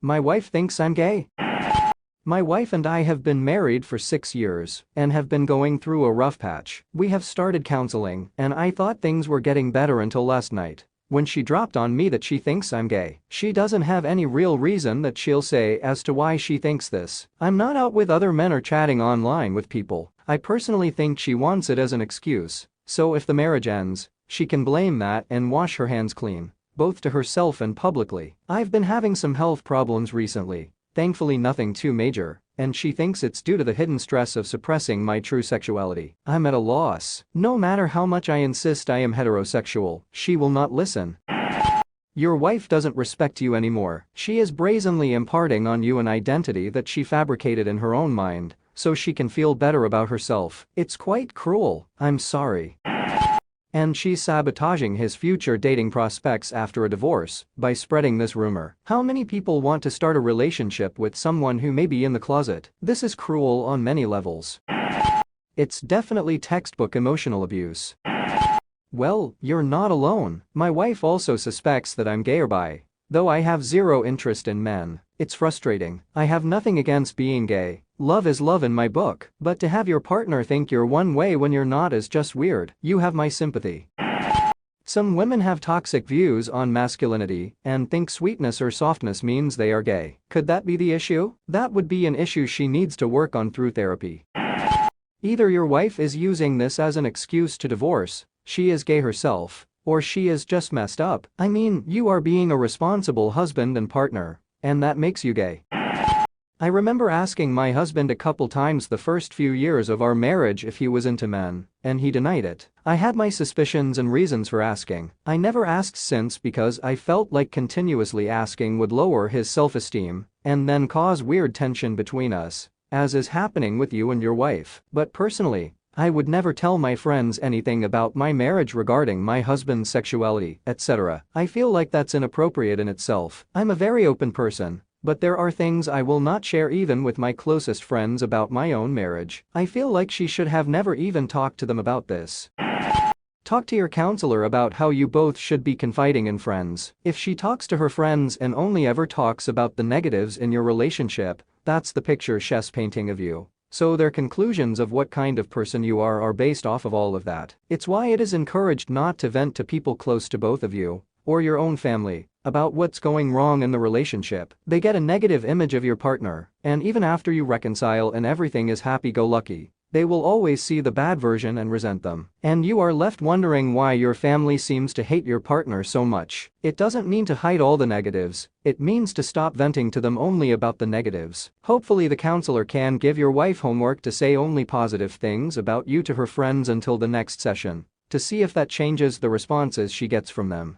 My wife thinks I'm gay. My wife and I have been married for 6 years and have been going through a rough patch. We have started counseling, and I thought things were getting better until last night, when she dropped on me that she thinks I'm gay. She doesn't have any real reason that she'll say as to why she thinks this. I'm not out with other men or chatting online with people. I personally think she wants it as an excuse, so if the marriage ends, she can blame that and wash her hands clean, both to herself and publicly. I've been having some health problems recently, thankfully nothing too major, and she thinks it's due to the hidden stress of suppressing my true sexuality. I'm at a loss. No matter how much I insist I am heterosexual, she will not listen. Your wife doesn't respect you anymore. She is brazenly imparting on you an identity that she fabricated in her own mind, so she can feel better about herself. It's quite cruel. I'm sorry. And she's sabotaging his future dating prospects after a divorce by spreading this rumor. How many people want to start a relationship with someone who may be in the closet? This is cruel on many levels. It's definitely textbook emotional abuse. Well, you're not alone. My wife also suspects that I'm gay or bi, though I have zero interest in men. It's frustrating. I have nothing against being gay. Love is love in my book, but to have your partner think you're one way when you're not is just weird. You have my sympathy. Some women have toxic views on masculinity and think sweetness or softness means they are gay. Could that be the issue? That would be an issue she needs to work on through therapy. Either your wife is using this as an excuse to divorce, she is gay herself, or she is just messed up. I mean, you are being a responsible husband and partner, and that makes you gay. I remember asking my husband a couple times the first few years of our marriage if he was into men, and he denied it. I had my suspicions and reasons for asking. I never asked since because I felt like continuously asking would lower his self-esteem and then cause weird tension between us, as is happening with you and your wife. But personally, I would never tell my friends anything about my marriage regarding my husband's sexuality, etc. I feel like that's inappropriate in itself. I'm a very open person, but there are things I will not share even with my closest friends about my own marriage. I feel like she should have never even talked to them about this. Talk to your counselor about how you both should be confiding in friends. If she talks to her friends and only ever talks about the negatives in your relationship, that's the picture she's painting of you. So their conclusions of what kind of person you are based off of all of that. It's why it is encouraged not to vent to people close to both of you, or your own family, about what's going wrong in the relationship. They get a negative image of your partner, and even after you reconcile and everything is happy-go-lucky, they will always see the bad version and resent them. And you are left wondering why your family seems to hate your partner so much. It doesn't mean to hide all the negatives, it means to stop venting to them only about the negatives. Hopefully the counselor can give your wife homework to say only positive things about you to her friends until the next session, to see if that changes the responses she gets from them.